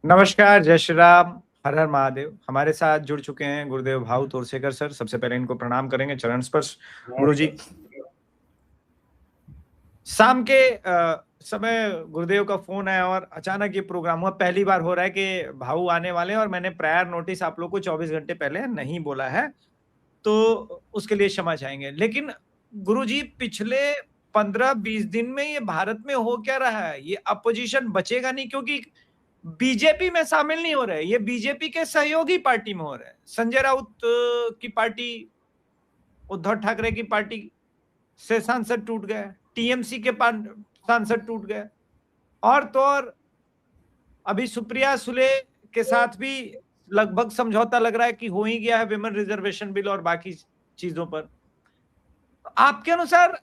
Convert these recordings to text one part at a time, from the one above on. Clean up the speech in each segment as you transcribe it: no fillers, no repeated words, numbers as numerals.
नमस्कार, जय श्री राम, हर हर महादेव। हमारे साथ जुड़ चुके हैं गुरुदेव भाऊ तोरसेकर सर। सबसे पहले इनको प्रणाम करेंगे, चरण स्पर्श। गुरु जी, शाम के समय गुरुदेव का फोन आया और अचानक ये प्रोग्राम हुआ। पहली बार हो रहा है कि भाऊ आने वाले हैं और मैंने प्रायर नोटिस आप लोग को 24 घंटे पहले नहीं बोला है, तो उसके लिए क्षमा चाहेंगे। लेकिन गुरु जी, पिछले 15-20 दिन में ये भारत में हो क्या रहा है? ये अपोजिशन बचेगा नहीं, क्योंकि बीजेपी में शामिल नहीं हो रहे, ये बीजेपी के सहयोगी पार्टी में हो रहे हैं। संजय राउत की पार्टी, उद्धव ठाकरे की पार्टी से सांसद टूट गए, टीएमसी के सांसद टूट गए, और तो और अभी सुप्रिया सुले के साथ भी लगभग समझौता लग रहा है कि हो ही गया है विमेन रिजर्वेशन बिल और बाकी चीजों पर। आपके अनुसार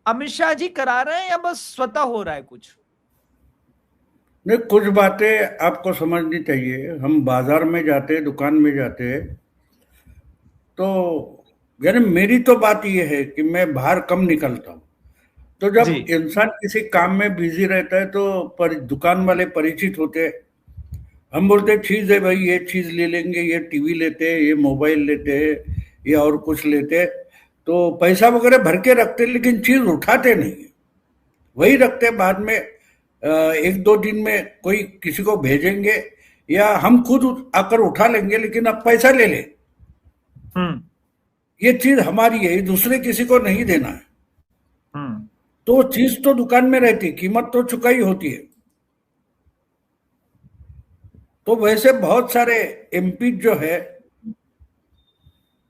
अमित शाह जी करा रहे हैं या बस स्वतः हो रहा है कुछ? नहीं, कुछ बातें आपको समझनी चाहिए। हम बाजार में जाते, दुकान में जाते, तो यानी मेरी तो बात यह है कि मैं बाहर कम निकलता हूँ। तो जी। जब इंसान किसी काम में बिजी रहता है तो दुकान वाले परिचित होते हैं। हम बोलते हैं चीज है भाई, ये चीज ले लेंगे, ये टीवी लेते हैं, ये मोबाइल लेते हैं, या और कुछ लेते हैं। तो पैसा वगैरह भर के रखते हैं, लेकिन चीज उठाते नहीं है। वही रखते हैं। बाद में एक दो दिन में कोई किसी को भेजेंगे या हम खुद आकर उठा लेंगे, लेकिन अब पैसा ले ले। हम्म। ये चीज हमारी है, ये दूसरे किसी को नहीं देना है। हम्म। तो चीज तो दुकान में रहती, कीमत तो चुकाई होती है। तो वैसे बहुत सारे एमपी जो है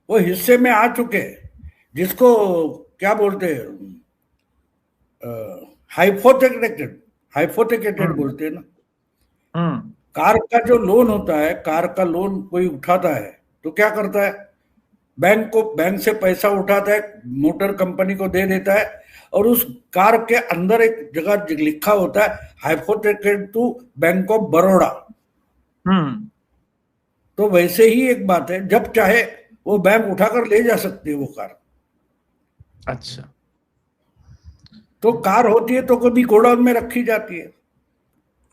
वो हिस्से में आ चुके हैं, जिसको क्या बोलते हैं, हाइपोथेकेटेड हाइपोथेकेटेड हम्म। बोलते हैं ना। हम्म। कार का जो लोन होता है, कार का लोन कोई उठाता है तो क्या करता है, बैंक से पैसा उठाता है, मोटर कंपनी को दे देता है, और उस कार के अंदर एक जगह लिखा होता है हाइपोथेकेट टू बैंक ऑफ बड़ौदा। हम्म। तो वैसे ही एक बात है, जब चाहे वो बैंक उठाकर ले जा सकते है वो कार। अच्छा। तो कार होती है तो कभी गोडाउन में रखी जाती है।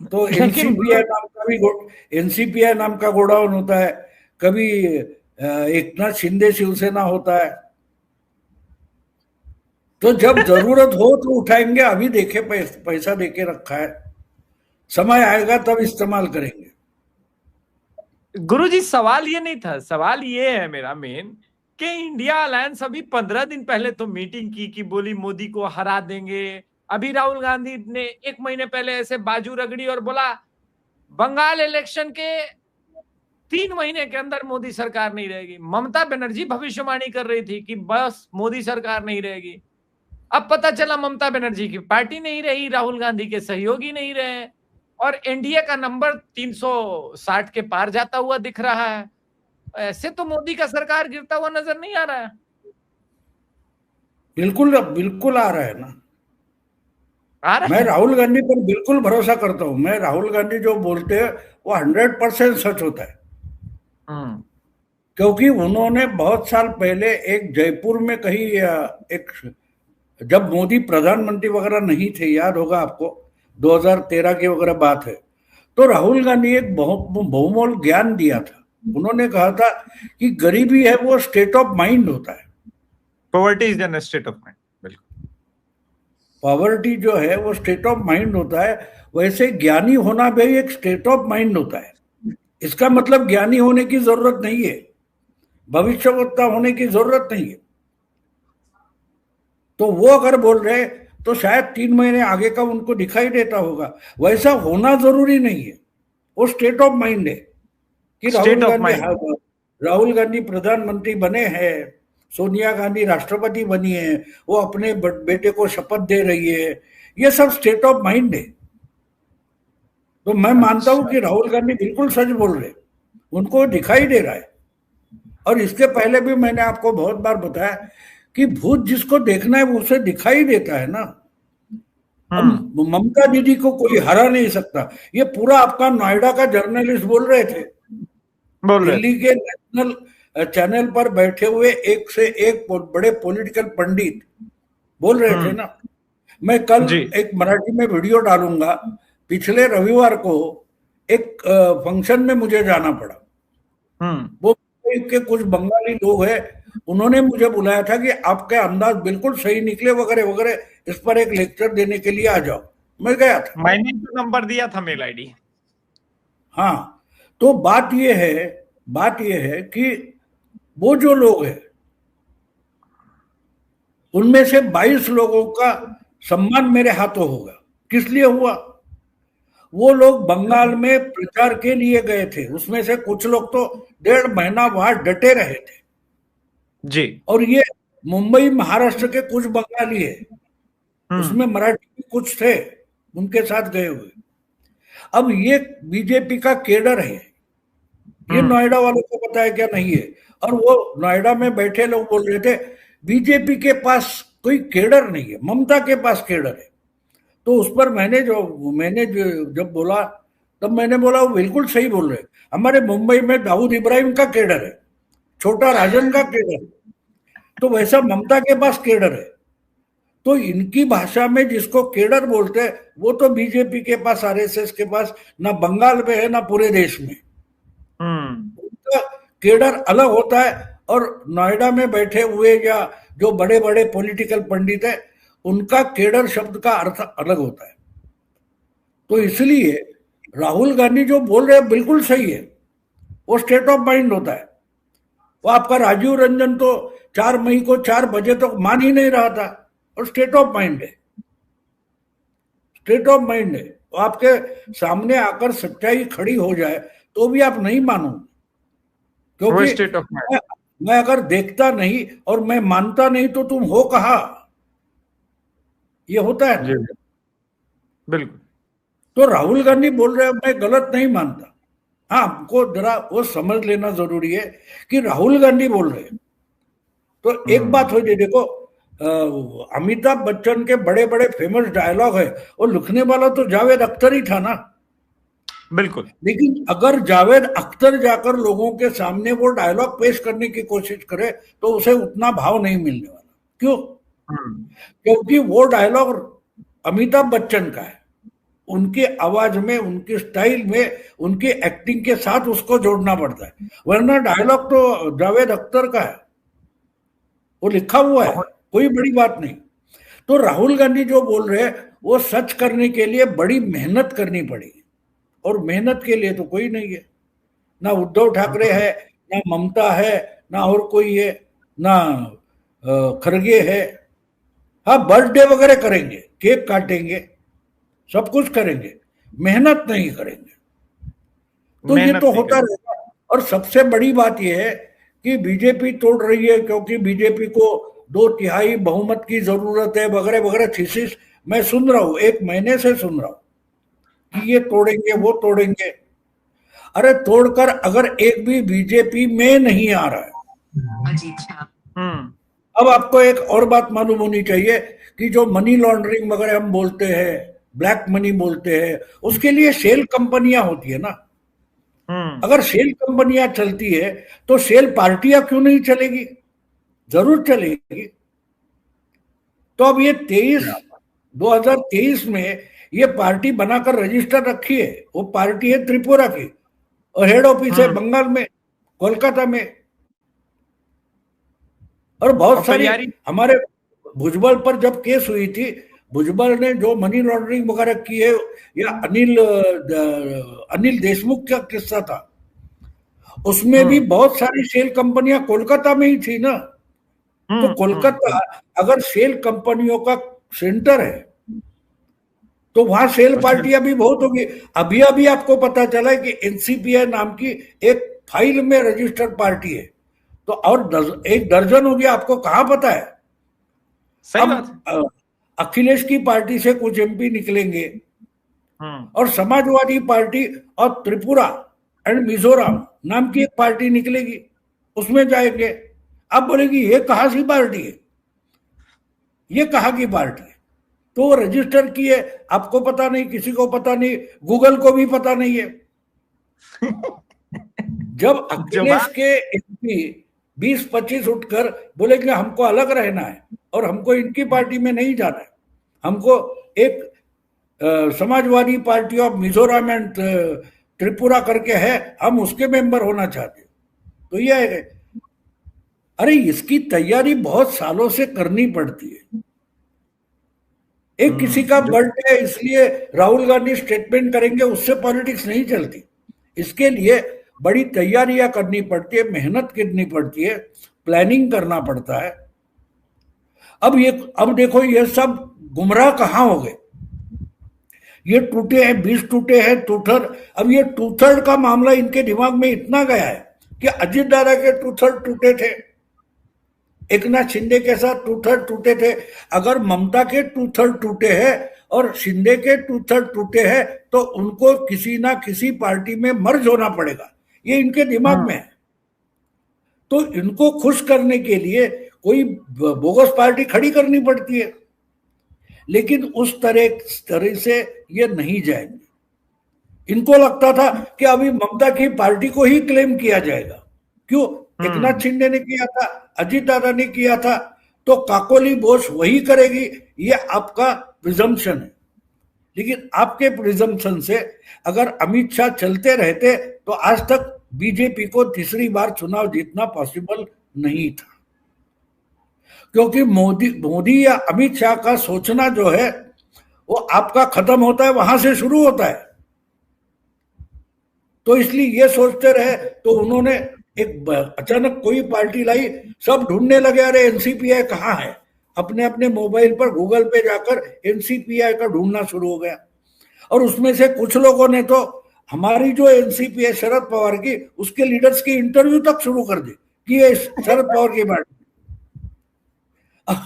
तो लेकिन एनसीपीआई नाम का भी एनसीपीआई नाम का गोडाउन होता है। कभी एकनाथ शिंदे शिवसेना होता है। तो जब जरूरत हो तो उठाएंगे। अभी देखे पैसा देके रखा है, समय आएगा तब इस्तेमाल करेंगे। गुरुजी, सवाल ये नहीं था, सवाल ये है मेरा मेन कि इंडिया अलायंस अभी 15 दिन पहले तो मीटिंग की कि बोली मोदी को हरा देंगे। अभी राहुल गांधी ने 1 महीने पहले ऐसे बाजू रगड़ी और बोला बंगाल इलेक्शन के 3 महीने के अंदर मोदी सरकार नहीं रहेगी। ममता बनर्जी भविष्यवाणी कर रही थी कि बस मोदी सरकार नहीं रहेगी। अब पता चला ममता बनर्जी की पार्टी नहीं रही, राहुल गांधी के सहयोगी नहीं रहे, और एनडीए का नंबर 360 के पार जाता हुआ दिख रहा है। ऐसे तो मोदी का सरकार गिरता हुआ नजर नहीं आ रहा है। बिल्कुल बिल्कुल आ रहा है ना। आ रहा मैं है। राहुल गांधी पर बिल्कुल भरोसा करता हूं। मैं राहुल गांधी जो बोलते हैं वो 100% सच होता है। हम्म। क्योंकि उन्होंने बहुत साल पहले एक जयपुर में कहीं एक, जब मोदी प्रधानमंत्री वगैरह नहीं थे, याद होगा आपको, 2013 की वगैरह बात है, तो राहुल गांधी एक बहुत बहुमूल्य ज्ञान दिया था। उन्होंने कहा था कि गरीबी है वो स्टेट ऑफ माइंड होता है। Poverty is an state of mind. बिल्कुल। पॉवर्टी जो है वो स्टेट ऑफ माइंड होता है। वैसे ज्ञानी होना भी एक स्टेट ऑफ माइंड होता है। इसका मतलब ज्ञानी होने की जरूरत नहीं है, भविष्यवक्ता होने की जरूरत नहीं है। तो वो अगर बोल रहे तो शायद 3 महीने आगे का उनको दिखाई देता होगा। वैसा होना जरूरी नहीं है। वो स्टेट ऑफ माइंड है कि state of mind. Rahul Gandhi प्रधानमंत्री बने हैं, सोनिया गांधी राष्ट्रपति बनी है, वो अपने बेटे को शपथ दे रही है। ये सब स्टेट ऑफ माइंड है। तो मैं मानता हूं अच्छा। कि राहुल गांधी बिल्कुल सच बोल रहे, उनको दिखाई दे रहा है। और इसके पहले भी मैंने आपको बहुत बार बताया कि भूत जिसको देखना है वो उसे दिखाई देता है ना। हम्म। अब ममता दीदी को कोई हरा नहीं सकता, ये पूरा आपका नोएडा का जर्नलिस्ट बोल रहे थे। बोल रहे दिल्ली थे। के नेशनल चैनल पर बैठे हुए एक से एक बड़े पॉलिटिकल पंडित बोल रहे थे हम्म। ना। मैं कल जी। एक मराठी में वीडियो डालूंगा। पिछले रविवार को एक फंक्शन में मुझे जाना पड़ा। वो के कुछ बंगाली लोग हैं, उन्होंने मुझे बुलाया था कि आपके अंदाज बिल्कुल सही निकले वगैरह वगैरह, इस पर एक लेक्चर देने के लिए आ जाओ। मैं गया था। मैंने तो नंबर दिया था, मेल आईडी। हाँ, तो बात ये है कि वो जो लोग हैं उनमें से 22 लोगों का सम्मान मेरे हाथों होगा। किस लिए हुआ? वो लोग बंगाल में प्रचार के लिए गए थे, उसमें से कुछ लोग तो 1.5 महीना वहां डटे रहे थे। जी। और ये मुंबई महाराष्ट्र के कुछ बंगाली है, उसमें मराठी भी कुछ थे उनके साथ गए हुए। अब ये बीजेपी का केडर है, ये नोएडा वालों को पता है क्या नहीं है। और वो नोएडा में बैठे लोग बोल रहे थे बीजेपी के पास कोई केडर नहीं है, ममता के पास केडर है। तो उस पर जब बोला, तब मैंने बोला वो बिल्कुल सही बोल रहे। हमारे मुंबई में दाऊद इब्राहिम का केडर है, छोटा राजन का केडर है, तो वैसा ममता के पास केडर है। तो इनकी भाषा में जिसको केडर बोलते हैं वो तो बीजेपी के पास, आरएसएस के पास ना बंगाल में है ना पूरे देश में। उनका केडर अलग होता है, और नोएडा में बैठे हुए या जो बड़े बड़े पॉलिटिकल पंडित है उनका केडर शब्द का अर्थ अलग होता है। तो इसलिए राहुल गांधी जो बोल रहे हैं बिल्कुल सही है, वो स्टेट ऑफ माइंड होता है। वो आपका राजीव रंजन तो 4 मई को 4 बजे तक मान ही नहीं रहा था, और स्टेट ऑफ माइंड है, स्टेट ऑफ माइंड है। तो आपके सामने आकर सच्चाई खड़ी हो जाए तो भी आप नहीं मानोगे, क्योंकि स्टेट ऑफ माइंड। मैं अगर देखता नहीं और मैं मानता नहीं तो तुम हो कहा, ये होता है ना। बिल्कुल। तो राहुल गांधी बोल रहे हैं मैं गलत नहीं मानता। हाँ, हमको जरा वो समझ लेना जरूरी है कि राहुल गांधी बोल रहे हैं। तो एक बात हो जाए, देखो अमिताभ बच्चन के बड़े बड़े फेमस डायलॉग है, और लिखने वाला तो जावेद अख्तर ही था ना। बिल्कुल। लेकिन अगर जावेद अख्तर जाकर लोगों के सामने वो डायलॉग पेश करने की कोशिश करे तो उसे उतना भाव नहीं मिलने वाला। क्यों? क्योंकि वो डायलॉग अमिताभ बच्चन का है, उनकी आवाज में, उनकी स्टाइल में, उनकी एक्टिंग के साथ उसको जोड़ना पड़ता है, वरना डायलॉग तो जावेद अख्तर का है, वो लिखा हुआ है, कोई बड़ी बात नहीं। तो राहुल गांधी जो बोल रहे हैं वो सच करने के लिए बड़ी मेहनत करनी पड़ेगी, और मेहनत के लिए तो कोई नहीं है, ना उद्धव ठाकरे है, ना ममता है, ना और कोई है, ना खड़गे है। हाँ, बर्थडे वगैरह करेंगे, केक काटेंगे, सब कुछ करेंगे, मेहनत नहीं करेंगे। तो ये तो होता रहेगा। और सबसे बड़ी बात यह है कि बीजेपी तोड़ रही है, क्योंकि बीजेपी को 2/3 बहुमत की जरूरत है वगैरह वगैरह थीसिस मैं सुन रहा हूं, 1 महीने से सुन रहा हूं कि ये तोड़ेंगे वो तोड़ेंगे। अरे तोड़कर अगर एक भी बीजेपी में नहीं आ रहा है। अब आपको एक और बात मालूम होनी चाहिए कि जो मनी लॉन्ड्रिंग वगैरह हम बोलते हैं, ब्लैक मनी बोलते हैं, उसके लिए सेल कंपनियां होती है ना। अगर सेल कंपनियां चलती है तो सेल पार्टियां क्यों नहीं चलेगी? जरूर चलेगी। तो अब ये 2023 में ये पार्टी बनाकर रजिस्टर रखी है, वो पार्टी है त्रिपुरा की, और हेड ऑफिस है बंगाल में, कोलकाता में। और बहुत सारी हमारे भुजबल पर जब केस हुई थी, भुजबल ने जो मनी लॉन्ड्रिंग वगैरह की है, या अनिल देशमुख का किस्सा था, उसमें भी बहुत सारी सेल कंपनियां कोलकाता में ही थी ना। तो कोलकाता अगर सेल कंपनियों का सेंटर है तो वहां सेल पार्टियां भी बहुत होगी। अभी अभी आपको पता चला है कि एनसीपीआई नाम की एक फाइल में रजिस्टर्ड पार्टी है, तो और एक दर्जन हो गया, आपको कहां पता है? सही बात। अखिलेश की पार्टी से कुछ एमपी निकलेंगे, और समाजवादी पार्टी और त्रिपुरा एंड मिजोरम नाम की एक पार्टी निकलेगी, उसमें जाएंगे। अब बोलेगी ये कहां सी पार्टी है, ये कहां की पार्टी है? तो वो रजिस्टर की है, आपको पता नहीं, किसी को पता नहीं, गूगल को भी पता नहीं है। जब अखिलेश के एमपी 20-25 उठकर बोलेंगे हमको अलग रहना है और हमको इनकी पार्टी में नहीं जाना है, हमको एक Samajwadi party of Mizoram and Tripura करके है, हम उसके मेंबर होना चाहते। तो ये है, अरे इसकी तैयारी बहुत सालों से करनी पड़ती है। एक किसी का जो बर्थडे है इसलिए राहुल गांधी स्टेटमेंट करेंगे, उससे पॉलिटिक्स नहीं चलती। इसके लिए बड़ी तैयारियां करनी पड़ती है, मेहनत करनी पड़ती है, प्लानिंग करना पड़ता है। अब देखो ये सब गुमराह कहाँ हो गए। ये टूटे हैं, 20 टूटे हैं, टूथर। अब ये टूथर का मामला इनके दिमाग में इतना गया है कि अजीत दादा के टूथर टूटे थे, एकनाथ शिंदे के साथ टूथर टूटे थे। अगर ममता के टूथर टूटे हैं और शिंदे के टूथर टूटे हैं तो उनको किसी ना किसी पार्टी में मर्ज होना पड़ेगा, ये इनके दिमाग में है। तो इनको खुश करने के लिए कोई बोगस पार्टी खड़ी करनी पड़ती है, लेकिन उस तरह से ये नहीं जाएंगे। इनको लगता था कि अभी ममता की पार्टी को ही क्लेम किया जाएगा। क्यों? एकनाथ शिंदे ने किया था, अजीत दादा ने किया था, तो काकोली बोस वही करेगी, ये आपका प्रिजम्पशन है। लेकिन आपके प्रिजम्पशन से अगर अमित शाह चलते रहते तो आज तक बीजेपी को तीसरी बार चुनाव जीतना पॉसिबल नहीं था। क्योंकि मोदी या अमित शाह का सोचना जो है वो आपका खत्म होता है, वहां से शुरू होता है। तो इसलिए ये सोचते रहे तो उन्होंने एक अचानक कोई पार्टी लाई, सब ढूंढने लगे, अरे एनसीपीआई कहाँ है। अपने अपने मोबाइल पर गूगल पे जाकर एनसीपीआई का ढूंढना शुरू हो गया। और उसमें से कुछ लोगों ने तो हमारी जो एनसीपीआई शरद पवार की, उसके लीडर्स की इंटरव्यू तक शुरू कर दी कि ये शरद पवार की पार्टी।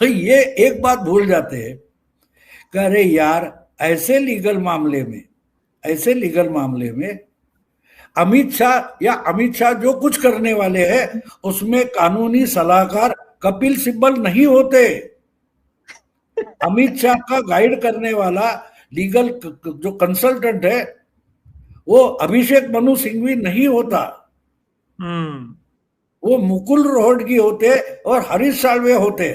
ये एक बात भूल जाते हैं कि अरे यार, ऐसे लीगल मामले में अमित शाह जो कुछ करने वाले हैं उसमें कानूनी सलाहकार कपिल सिब्बल नहीं होते। अमित शाह का गाइड करने वाला लीगल जो कंसल्टेंट है वो अभिषेक मनु सिंघवी नहीं होता। वो मुकुल रोहतगी होते और हरीश साल्वे होते,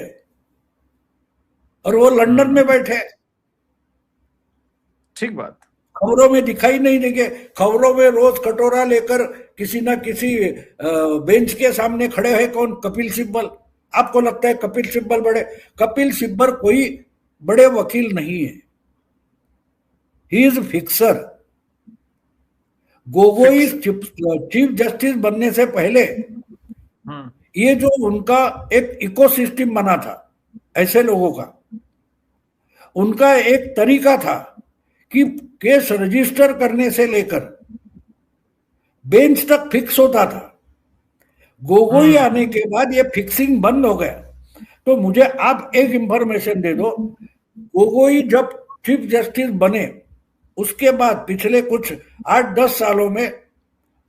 और वो लंदन में बैठे। ठीक बात। खबरों में दिखाई नहीं देंगे, खबरों में रोज कटोरा लेकर किसी ना किसी बेंच के सामने खड़े हैं कौन? कपिल सिब्बल। आपको लगता है कपिल सिब्बल कोई बड़े वकील नहीं है, he is fixer. Gogoi chief justice बनने से पहले ये जो उनका एक इकोसिस्टम बना था ऐसे लोगों का, उनका एक तरीका था कि केस रजिस्टर करने से लेकर बेंच तक फिक्स होता था। गोगोई आने के बाद ये फिक्सिंग बंद हो गया। तो मुझे आप एक इंफॉर्मेशन दे दो, गोगोई जब चीफ जस्टिस बने उसके बाद पिछले कुछ 8-10 सालों में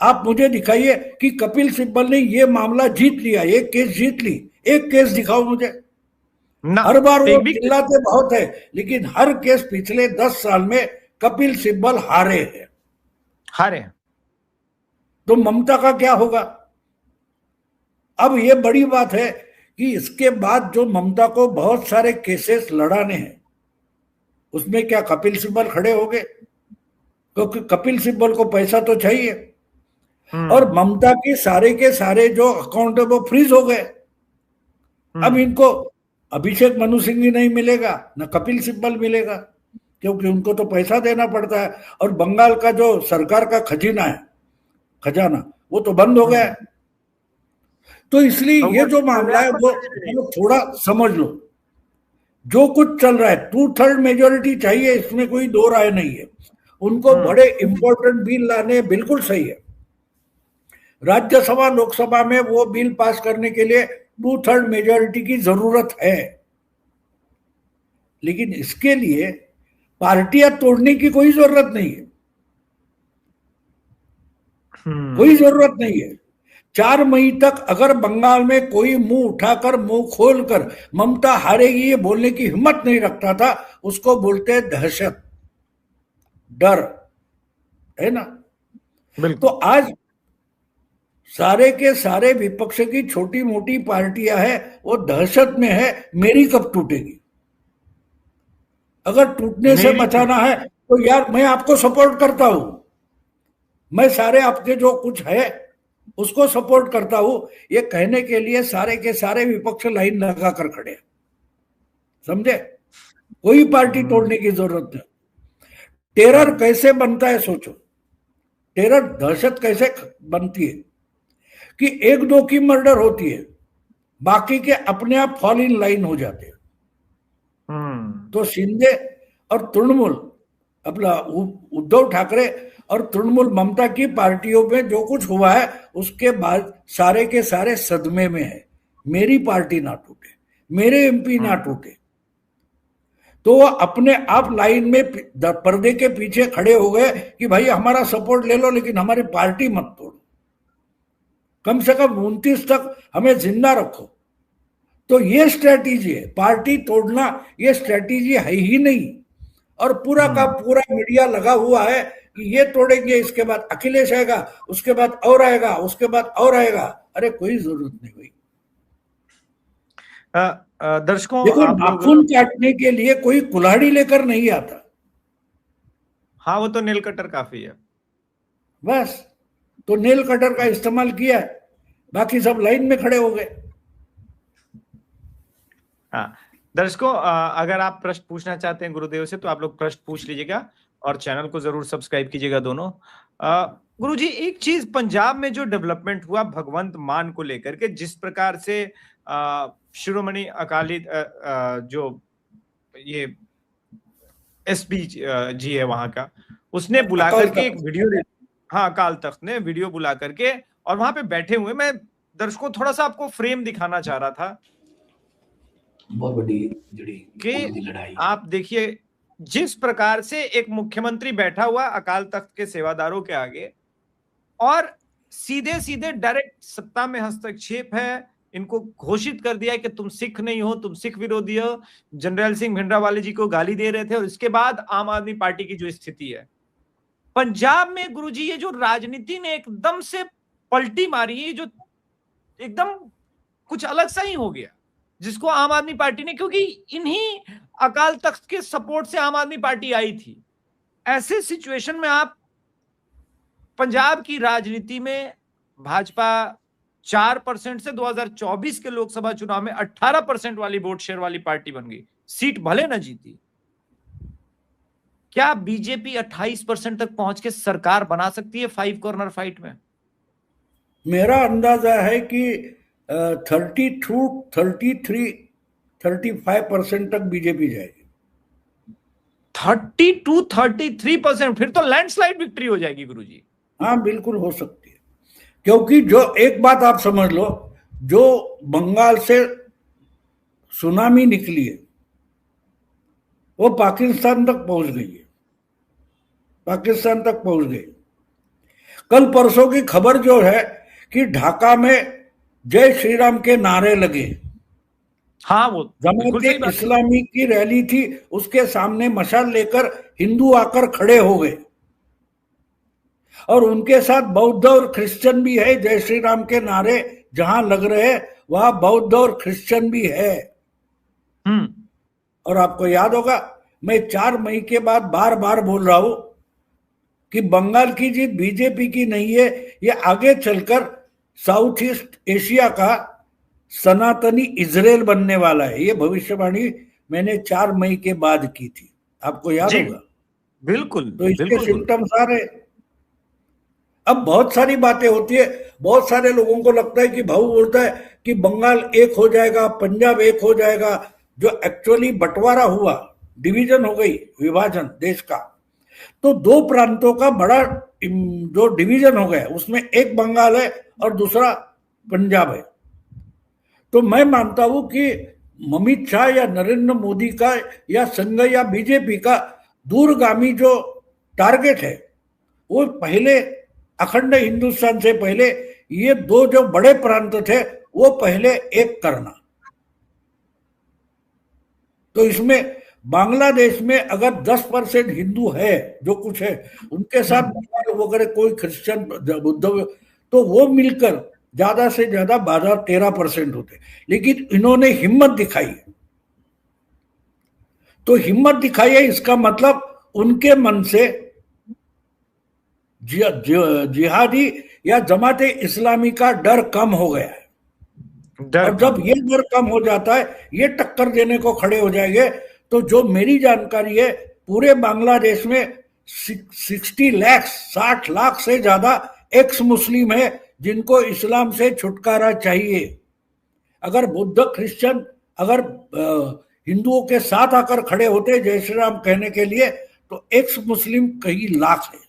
आप मुझे दिखाइए कि कपिल सिब्बल ने ये मामला जीत लिया, एक केस जीत ली। एक केस दिखाओ मुझे। हर बार वो चिल्लाते बहुत है, लेकिन हर केस पिछले 10 साल में कपिल सिब्बल हारे हैं। तो ममता का क्या होगा? अब ये बड़ी बात है कि इसके बाद जो ममता को बहुत सारे केसेस लड़ाने हैं, उसमें क्या कपिल सिब्बल खड़े हो गए? क्योंकि कपिल सिब्बल को पैसा तो चाहिए, और ममता के सारे जो अकाउंट है वो फ्रीज हो गए। अब इनको अभिषेक मनु सिंघवी नहीं मिलेगा, न कपिल सिब्बल मिलेगा, क्योंकि उनको तो पैसा देना पड़ता है। और बंगाल का जो सरकार का खजाना वो तो बंद हो गया है। तो इसलिए ये जो मामला है वो थोड़ा समझ लो। जो कुछ चल रहा है, 2/3 मेजोरिटी चाहिए, इसमें कोई दो राय नहीं है। उनको बड़े इंपॉर्टेंट बिल लाने, बिल्कुल सही है। राज्यसभा लोकसभा में वो बिल पास करने के लिए 2/3 मेजोरिटी की जरूरत है, लेकिन इसके लिए पार्टियां तोड़ने की कोई जरूरत नहीं है। कोई जरूरत नहीं है। 4 मई तक अगर बंगाल में कोई मुंह उठाकर, मुंह खोलकर ममता हारेगी ये बोलने की हिम्मत नहीं रखता था, उसको बोलते हैं दहशत, डर, है ना? तो आज सारे के सारे विपक्ष की छोटी मोटी पार्टियां हैं, वो दहशत में है, मेरी कब टूटेगी। अगर टूटने से बचाना है तो यार मैं आपको सपोर्ट करता हूं, मैं सारे आपके जो कुछ है उसको सपोर्ट करता हूं, ये कहने के लिए सारे के सारे विपक्ष लाइन लगा कर खड़े हैं। समझे? कोई पार्टी तोड़ने की जरूरत नहीं। टेरर कैसे बनता है सोचो, टेरर दहशत कैसे बनती है कि एक दो की मर्डर होती है, बाकी के अपने आप फॉल इन लाइन हो जाते हैं। तो शिंदे और तृणमूल, अपना उद्धव ठाकरे और तृणमूल ममता की पार्टियों में जो कुछ हुआ है उसके बाद सारे के सारे सदमे में है। मेरी पार्टी ना टूटे, मेरे एमपी ना टूटे, तो वो अपने आप लाइन में पर्दे के पीछे खड़े हो गए कि भाई हमारा सपोर्ट ले लो लेकिन हमारी पार्टी मत तोड़ो, कम से कम 29 तक हमें जिंदा रखो। तो ये स्ट्रेटेजी है, पार्टी तोड़ना ये स्ट्रेटेजी है ही नहीं। और पूरा का पूरा मीडिया लगा हुआ है कि ये तोड़ेंगे, इसके बाद अखिलेश आएगा, उसके बाद और आएगा, उसके बाद और आएगा। अरे कोई जरूरत नहीं भाई। दर्शकों, देखो, नाखून काटने के लिए कोई कुल्हाड़ी लेकर नहीं आता। हाँ, वो तो नेल कटर काफी है बस, तो नेल कटर का इस्तेमाल किया, बाकी सब लाइन में खड़े हो गए। हाँ दर्शकों, अगर आप प्रश्न पूछना चाहते हैं गुरुदेव से तो आप लोग प्रश्न पूछ लीजिएगा और चैनल को जरूर सब्सक्राइब कीजिएगा दोनों। गुरुजी, एक चीज पंजाब में जो डेवलपमेंट हुआ भगवंत मान को लेकर के, जिस प्रकार से शिरोमणि अकाली जो ये एसपी जी है वहां का, उसने बुला करके एक वीडियो, हाँ अकाल तख्त ने वीडियो बुला करके और वहां पे बैठे हुए, मैं दर्शकों थोड़ा सा आपको फ्रेम दिखाना चाह रहा था। बहुत बड़ी लड़ाई आप देखिए, जिस प्रकार से एक मुख्यमंत्री बैठा हुआ अकाल तख्त के सेवादारों के आगे और सीधे सीधे डायरेक्ट सत्ता में हस्तक्षेप है, इनको घोषित कर दिया कि तुम सिख नहीं हो, तुम सिख विरोधी हो। जनरल सिंह भिंडरावाले जी को गाली दे रहे थे। और इसके बाद आम आदमी पार्टी की जो स्थिति है पंजाब में, गुरुजी, ये जो राजनीति ने एकदम से पलटी मारी है, जो एकदम कुछ अलग सा ही हो गया, जिसको आम आदमी पार्टी ने, क्योंकि इन्हीं अकाल तख्त के सपोर्ट से आम आदमी पार्टी आई थी। ऐसे सिचुएशन में आप पंजाब की राजनीति में भाजपा 4% से 2024 के लोकसभा चुनाव में 18% वाली वोट शेयर वाली पार्टी बन गई, सीट भले न जीती। क्या बीजेपी 28% तक पहुंच के सरकार बना सकती है 5 कॉर्नर फाइट में? मेरा अंदाजा है कि 32, 33, 35% तक बीजेपी जाएगी। 32, 33%? फिर तो लैंडस्लाइड विक्ट्री हो जाएगी गुरुजी। हाँ, बिल्कुल हो सकती है। क्योंकि जो एक बात आप समझ लो, जो बंगाल से सुनामी निकली है वो पाकिस्तान तक पहुंच गई है, पाकिस्तान तक पहुंच गई। कल परसों की खबर जो है कि ढाका में जय श्री राम के नारे लगे। हाँ, वो जमात इस्लामी की रैली थी, उसके सामने मशाल लेकर हिंदू आकर खड़े हो गए और उनके साथ बौद्ध और क्रिश्चियन भी है। जय श्री राम के नारे जहां लग रहे हैं वहां बौद्ध और क्रिश्चियन भी है। और आपको याद होगा, मैं 4 मई के बाद बार बार बोल रहा हूं कि बंगाल की जीत बीजेपी की नहीं है, ये आगे चलकर साउथ ईस्ट एशिया का सनातनी इजराइल बनने वाला है। ये भविष्यवाणी मैंने 4 मई के बाद की थी, आपको याद होगा। बिल्कुल। तो इसके सिम्टम्स आ रहे। अब बहुत सारी बातें होती है, बहुत सारे लोगों को लगता है कि भाऊ बोलता है कि बंगाल एक हो जाएगा, पंजाब एक हो जाएगा। जो एक्चुअली बंटवारा हुआ, डिवीजन हो गई, विभाजन देश का, तो 2 प्रांतों का बड़ा जो डिवीजन हो गया, उसमें एक बंगाल है और दूसरा पंजाब है। तो मैं मानता हूं कि अमित शाह या नरेंद्र मोदी का या संघ या बीजेपी का दूरगामी जो टारगेट है वो पहले अखंड हिंदुस्तान से पहले ये 2 जो बड़े प्रांत थे वो पहले एक करना। तो इसमें बांग्लादेश में अगर 10% हिंदू है, जो कुछ है, उनके साथ वगैरह कोई क्रिश्चियन बुद्ध, तो वो मिलकर ज्यादा से ज्यादा 12-13% होते। लेकिन इन्होंने हिम्मत दिखाई, तो हिम्मत दिखाई है, इसका मतलब उनके मन से जिहादी या जमाते इस्लामी का डर कम हो गया है। और जब ये डर कम हो जाता है, ये टक्कर देने को खड़े हो जाएंगे, तो जो मेरी जानकारी है पूरे बांग्लादेश में 60 लाख से ज्यादा एक्स मुस्लिम है जिनको इस्लाम से छुटकारा चाहिए। अगर बुद्ध क्रिश्चियन अगर हिंदुओं के साथ आकर खड़े होते जय श्री राम कहने के लिए, तो एक्स मुस्लिम कई लाख है।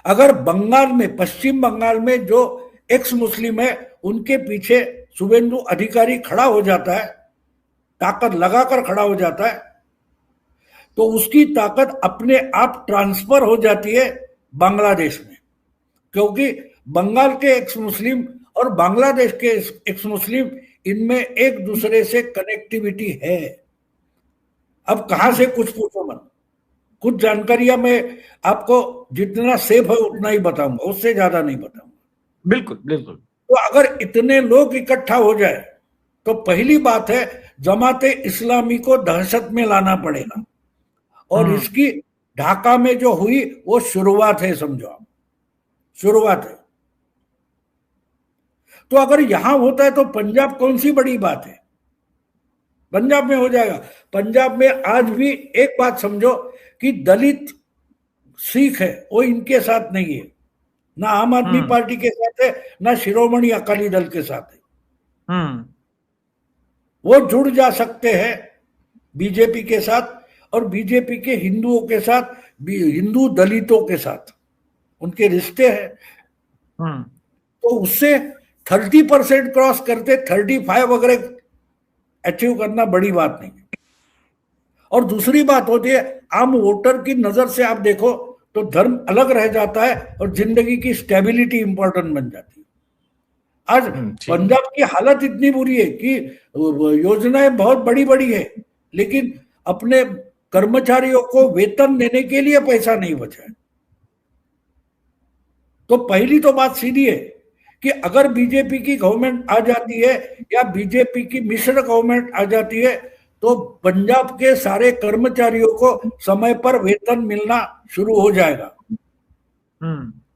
अगर बंगाल में, पश्चिम बंगाल में जो एक्स मुस्लिम है उनके पीछे शुभेंदु अधिकारी खड़ा हो जाता है, ताकत लगाकर खड़ा हो जाता है, तो उसकी ताकत अपने आप ट्रांसफर हो जाती है बांग्लादेश में। क्योंकि बंगाल के एक्स मुस्लिम और बांग्लादेश के एक्स मुस्लिम, इनमें एक दूसरे से कनेक्टिविटी है। अब कहां से कुछ पूछो मत, कुछ जानकारियां मैं आपको जितना सेफ है उतना ही बताऊंगा, उससे ज्यादा नहीं बताऊंगा। बिल्कुल बिल्कुल। तो अगर इतने लोग इकट्ठा हो जाए तो पहली बात है जमाते इस्लामी को दहशत में लाना पड़ेगा। और इसकी ढाका में जो हुई वो शुरुआत है, समझो आप, शुरुआत है। तो अगर यहां होता है तो पंजाब कौन सी बड़ी बात है, पंजाब में हो जाएगा। पंजाब में आज भी एक बात समझो कि दलित सिख है वो इनके साथ नहीं है, ना आम आदमी पार्टी के साथ है, ना शिरोमणि अकाली दल के साथ है। वो जुड़ जा सकते हैं बीजेपी के साथ, और बीजेपी के हिंदुओं के साथ, हिंदू दलितों के साथ उनके रिश्ते हैं। तो उससे 30% क्रॉस करते 35 वगैरह अचीव करना बड़ी बात नहीं। और दूसरी बात होती है आम वोटर की नजर से आप देखो तो धर्म अलग रह जाता है और जिंदगी की स्टेबिलिटी इंपॉर्टेंट बन जाती है। आज पंजाब की हालत इतनी बुरी है कि योजनाएं बहुत बड़ी बड़ी है, लेकिन अपने कर्मचारियों को वेतन देने के लिए पैसा नहीं बचा है। तो पहली तो बात सीधी है कि अगर बीजेपी की गवर्नमेंट आ जाती है या बीजेपी की मिश्र गवर्नमेंट आ जाती है तो पंजाब के सारे कर्मचारियों को समय पर वेतन मिलना शुरू हो जाएगा।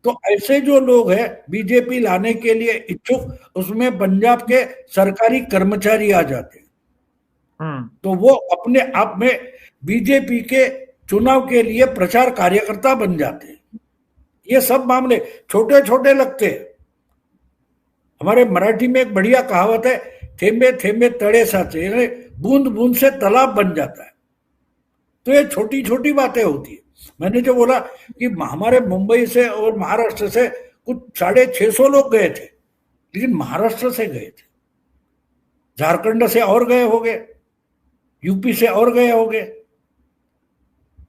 तो ऐसे जो लोग हैं बीजेपी लाने के लिए इच्छुक, उसमें पंजाब के सरकारी कर्मचारी आ जाते हैं। तो वो अपने आप में बीजेपी के चुनाव के लिए प्रचार कार्यकर्ता बन जाते हैं। ये सब मामले छोटे छोटे लगते हैं। हमारे मराठी में एक बढ़िया कहावत है, थेंबे थेंबे तड़े साचे, यानी बूंद बूंद से तालाब बन जाता है। तो ये छोटी छोटी बातें होती है। मैंने जो बोला कि हमारे मुंबई से और महाराष्ट्र से कुछ 650 लोग गए थे, लेकिन महाराष्ट्र से गए थे, झारखंड से और गए होंगे, यूपी से और गए होंगे।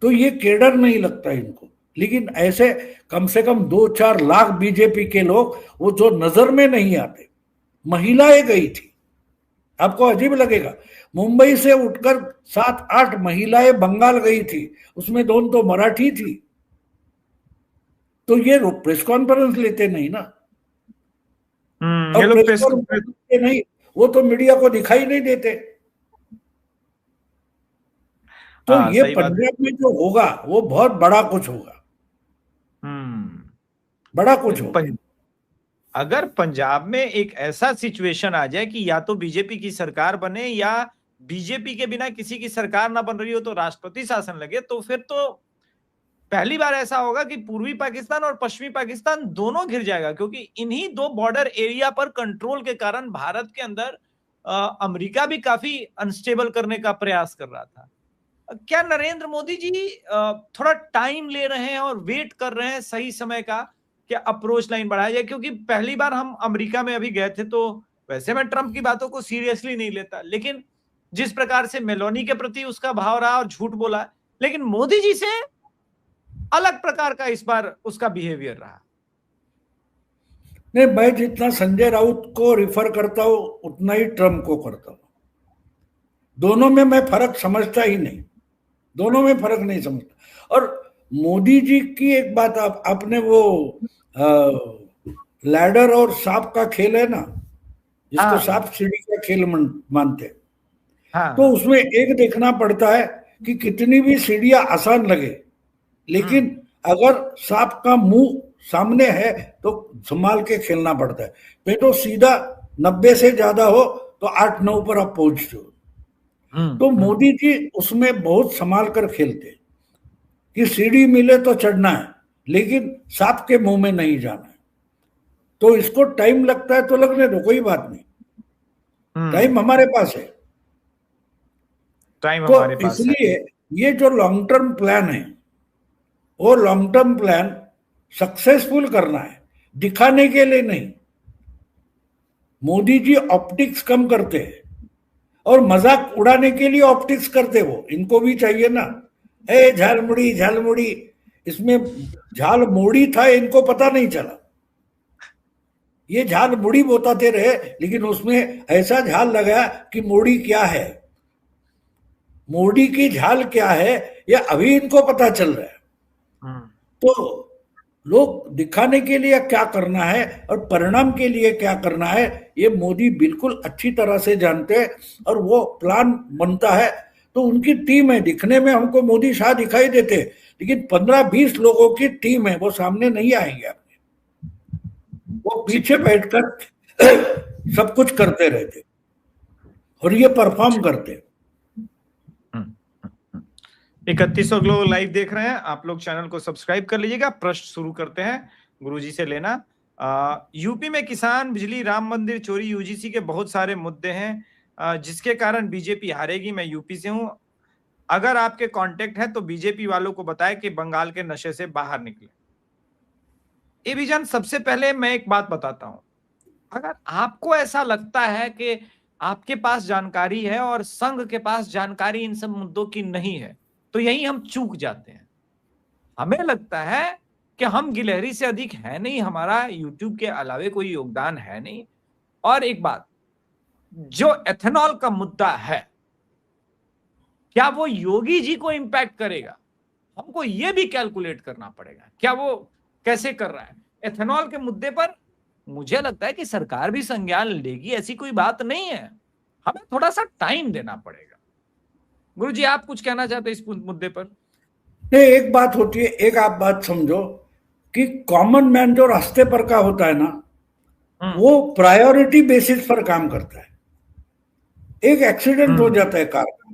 तो ये केडर नहीं लगता इनको। लेकिन ऐसे कम से कम 2-4 लाख बीजेपी के लोग, वो जो नजर में नहीं आते, महिलाएं गई थी। आपको अजीब लगेगा, मुंबई से उठकर 7-8 महिलाएं बंगाल गई थी, उसमें 2 तो मराठी थी। तो ये प्रेस कॉन्फ्रेंस लेते नहीं ना, और प्रेस कॉन्फ्रेंस लेते नहीं, वो तो मीडिया को दिखाई नहीं देते। तो ये पंजाब में जो होगा वो बहुत बड़ा कुछ होगा, बड़ा कुछ होगा। अगर पंजाब में एक ऐसा सिचुएशन आ जाए कि या तो बीजेपी की सरकार बने या बीजेपी के बिना किसी की सरकार ना बन रही हो तो राष्ट्रपति शासन लगे, तो फिर तो पहली बार ऐसा होगा कि पूर्वी पाकिस्तान और पश्चिमी पाकिस्तान दोनों घिर जाएगा। क्योंकि इन्हीं 2 बॉर्डर एरिया पर कंट्रोल के कारण भारत के अंदर अमेरिका भी काफी अनस्टेबल करने का प्रयास कर रहा था। क्या नरेंद्र मोदी जी थोड़ा टाइम ले रहे हैं और वेट कर रहे हैं सही समय का, क्या अप्रोच लाइन बढ़ाया जाए? क्योंकि पहली बार हम अमेरिका में अभी गए थे, तो वैसे मैं ट्रंप की बातों को सीरियसली नहीं लेता, लेकिन जिस प्रकार से मेलोनी के प्रति उसका भाव रहा और झूठ बोला, लेकिन मोदी जी से अलग प्रकार का इस बार उसका बिहेवियर रहा। नहीं, मैं जितना संजय राउत को रिफर करता हूं उतना ही ट्रंप को करता हूं। दोनों में मैं फर्क समझता ही नहीं, दोनों में फर्क नहीं समझता। और मोदी जी की एक बात, आपने वो लैडर और सांप का खेल है ना, जिसको सांप सीढ़ी का खेल मानते हैं, तो उसमें एक देखना पड़ता है कि कितनी भी सीढ़ियां आसान लगे, लेकिन अगर सांप का मुंह सामने है तो संभाल के खेलना पड़ता है, नहीं तो सीधा 90 से ज्यादा हो तो 8-9 पर आप पहुंचते हो। तो मोदी जी उसमें बहुत संभाल कर खेलते कि सीढ़ी मिले तो चढ़ना है, लेकिन सांप के मुंह में नहीं जाना है। तो इसको टाइम लगता है तो लगने दो, कोई बात नहीं, टाइम हमारे पास है। टाइम तो हमारे पास इसलिए ये जो लॉन्ग टर्म प्लान है, वो लॉन्ग टर्म प्लान सक्सेसफुल करना है, दिखाने के लिए नहीं। मोदी जी ऑप्टिक्स कम करते हैं और मजाक उड़ाने के लिए ऑप्टिक्स करते, वो इनको भी चाहिए ना, ए झालमुड़ी झालमुड़ी, इसमें झाल मोड़ी था, इनको पता नहीं चला। ये झाल मुड़ी बताते रहे, लेकिन उसमें ऐसा झाल लगा कि मोड़ी क्या है, मोड़ी की झाल क्या है, ये अभी इनको पता चल रहा है। तो लोग दिखाने के लिए क्या करना है और परिणाम के लिए क्या करना है, ये मोदी बिल्कुल अच्छी तरह से जानते हैं, और वो प्लान बनता है तो उनकी टीम है। दिखने में हमको मोदी शाह दिखाई देते, लेकिन 15-20 लोगों की टीम है, वो सामने नहीं आएंगे आपके, वो पीछे बैठकर सब कुछ करते रहते और ये परफॉर्म करते। 3100 लोग लाइव देख रहे हैं, आप लोग चैनल को सब्सक्राइब कर लीजिएगा। प्रश्न शुरू करते हैं गुरुजी से लेना। यूपी में किसान, बिजली, राम मंदिर, चोरी, यूजीसी के बहुत सारे मुद्दे हैं जिसके कारण बीजेपी हारेगी। मैं यूपी से हूं, अगर आपके कांटेक्ट है तो बीजेपी वालों को बताएं कि बंगाल के नशे से बाहर निकले। ए विजन, सबसे पहले मैं एक बात बताता हूं, अगर आपको ऐसा लगता है कि आपके पास जानकारी है और संघ के पास जानकारी इन सब मुद्दों की नहीं है, तो यही हम चूक जाते हैं। हमें लगता है कि हम गिलहरी से अधिक है नहीं, हमारा यूट्यूब के अलावे कोई योगदान है नहीं। और एक बात, जो एथेनॉल का मुद्दा है, क्या वो योगी जी को इंपैक्ट करेगा? हमको ये भी कैलकुलेट करना पड़ेगा, क्या वो कैसे कर रहा है एथेनॉल के मुद्दे पर। मुझे लगता है कि सरकार भी संज्ञान लेगी, ऐसी कोई बात नहीं है, हमें थोड़ा सा टाइम देना पड़ेगा। गुरुजी, आप कुछ कहना चाहते हैं इस मुद्दे पर? नहीं, एक बात होती है, एक आप बात समझो कि कॉमन मैन जो रास्ते पर का होता है ना, वो प्रायोरिटी बेसिस पर काम करता है। एक एक्सीडेंट हो जाता है कार का,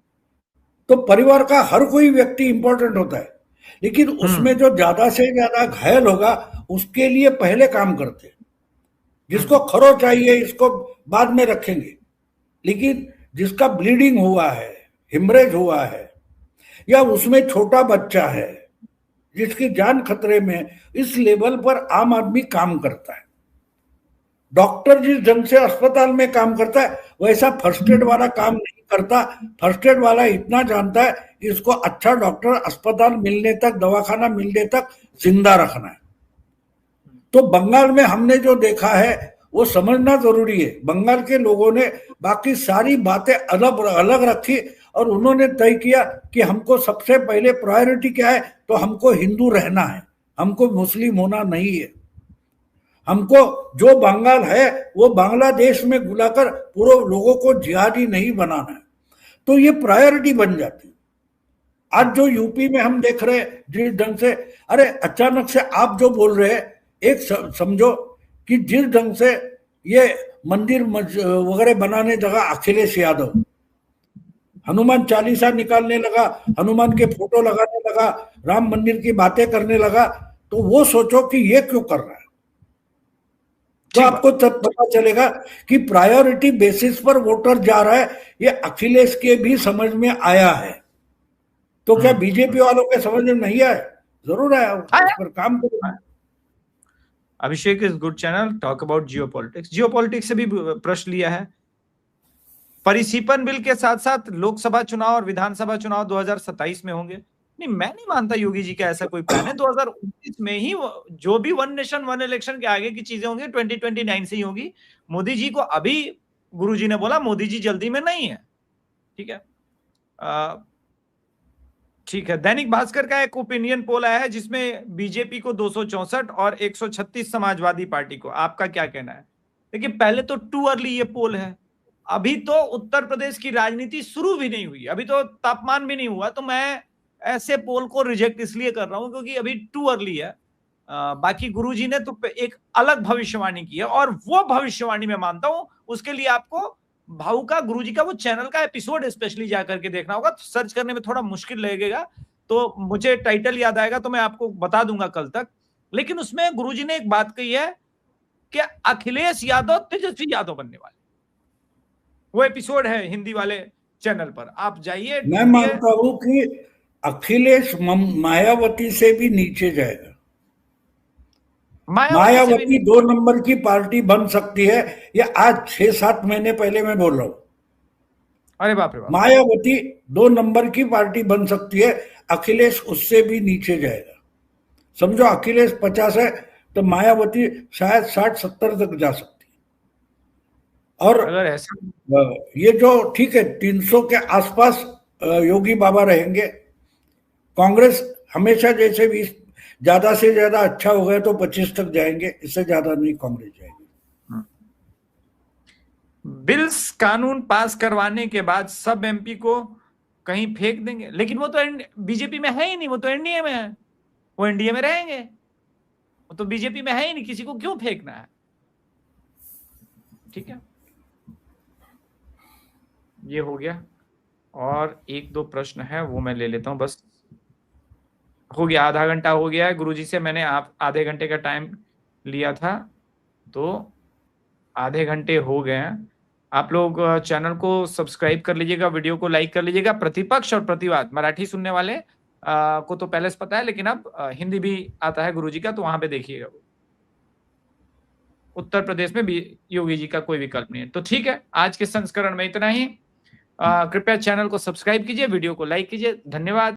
तो परिवार का हर कोई व्यक्ति इंपॉर्टेंट होता है, लेकिन उसमें जो ज्यादा से ज्यादा घायल होगा उसके लिए पहले काम करते हैं। जिसको खरो चाहिए इसको बाद में रखेंगे, लेकिन जिसका ब्लीडिंग हुआ है, हिमरेज हुआ है, या उसमें छोटा बच्चा है जिसकी जान खतरे में, इस लेवल पर आम आदमी काम करता है। डॉक्टर जिस ढंग से अस्पताल में काम करता है वैसा फर्स्ट एड वाला काम नहीं करता। फर्स्ट एड वाला इतना जानता है कि इसको अच्छा डॉक्टर अस्पताल मिलने तक, दवाखाना मिलने तक जिंदा रखना है। तो बंगाल में हमने जो देखा है वो समझना जरूरी है। बंगाल के लोगों ने बाकी सारी बातें अलग अलग रखी और उन्होंने तय किया कि हमको सबसे पहले प्रायोरिटी क्या है, तो हमको हिंदू रहना है, हमको मुस्लिम होना नहीं है। हमको जो बंगाल है वो बांग्लादेश में बुलाकर पूरे लोगों को जिहादी नहीं बनाना है। तो ये प्रायोरिटी बन जाती है। आज जो यूपी में हम देख रहे हैं जिस ढंग से, अरे अचानक से आप जो बोल रहे हैं, एक समझो कि जिस ढंग से ये मंदिर वगैरह बनाने लगा अखिलेश यादव, हनुमान चालीसा निकालने लगा, हनुमान के फोटो लगाने लगा, राम मंदिर की बातें करने लगा, तो वो सोचो कि ये क्यों कर रहा है। तो आपको तब पता चलेगा कि प्रायोरिटी बेसिस पर वोटर जा रहा है। ये अखिलेश के भी समझ में आया है, तो क्या बीजेपी वालों के समझ में नहीं आया? जरूर आया, उस पर काम करेंगे। Abhishek is good channel, talk about geopolitics. Geopolitics से भी प्रश्न लिया है। परिसीपन बिल के साथ साथ लोकसभा चुनाव और विधानसभा चुनाव 2027 में होंगे। नहीं, मैं नहीं मानता योगी जी का ऐसा कोई प्लान है। 2019 में ही जो भी वन नेशन वन इलेक्शन के आगे की चीजें होंगी 2029 से ही होगी। मोदी जी को अभी गुरुजी ने बोला मोदी जी जल्दी में नहीं है। ठीक है, ठीक है। दैनिक भास्कर का एक ओपिनियन पोल आया है जिसमें बीजेपी को 264 और 136 समाजवादी पार्टी को। आपका क्या कहना है? देखिए, पहले तो टू अर्ली ये पोल है, अभी तो उत्तर प्रदेश की राजनीति शुरू भी नहीं हुई, अभी तो तापमान भी नहीं हुआ। तो मैं ऐसे पोल को रिजेक्ट इसलिए कर रहा हूं क्योंकि अभी टू अर्ली है। बाकी गुरुजी ने तो एक अलग भविष्यवाणी की है, और वो भविष्यवाणी मैं मानता हूं उसके लिए आपको भाऊ का, गुरुजी का वो चैनल का एपिसोड स्पेशली जाकर के देखना होगा। सर्च करने में थोड़ा मुश्किल लगेगा, तो मुझे टाइटल याद आएगा तो मैं आपको बता दूंगा कल तक। लेकिन उसमें गुरुजी ने एक बात कही है कि अखिलेश यादव तेजस्वी यादव बनने वाले, वो एपिसोड है हिंदी वाले चैनल पर, आप जाइए। मैं मानता हूं कि अखिलेश मायावती से भी नीचे जाएगा। मायावती 2 नंबर की पार्टी बन सकती है, ये आज 6-7 महीने पहले मैं बोल रहा हूं। अरे बाप रे बाप। मायावती 2 नंबर की पार्टी बन सकती है, अखिलेश उससे भी नीचे जाएगा। समझो अखिलेश 50 है तो मायावती शायद 60-70 तक जा सकती है। और अगर ऐसा, ये जो ठीक है 300 के आसपास योगी बाबा रहेंगे। कांग्रेस हमेशा जैसे भी ज्यादा से ज्यादा अच्छा हो गया तो 25 तक जाएंगे, इससे ज्यादा नहीं कांग्रेस जाएगी। बिल्स कानून पास करवाने के बाद सब एमपी को कहीं फेंक देंगे, लेकिन वो तो बीजेपी में है ही नहीं, वो तो एनडीए में है, वो एनडीए में रहेंगे, वो तो बीजेपी में है ही नहीं, किसी को क्यों फेंकना है। ठीक है, ये हो गया। और 1-2 प्रश्न है वो मैं ले लेता हूं, बस हो गया, आधा घंटा हो गया है। गुरुजी से मैंने आधे घंटे का टाइम लिया था, तो आधे घंटे हो गए हैं। आप लोग चैनल को सब्सक्राइब कर लीजिएगा, वीडियो को लाइक कर लीजिएगा। प्रतिपक्ष और प्रतिवाद मराठी सुनने वाले को तो पहले से पता है, लेकिन अब हिंदी भी आता है गुरुजी का, तो वहां पे देखिएगा। उत्तर प्रदेश में भी योगी जी का कोई विकल्प नहीं है। तो ठीक है, आज के संस्करण में इतना ही। कृपया चैनल को सब्सक्राइब कीजिए, वीडियो को लाइक कीजिए। धन्यवाद।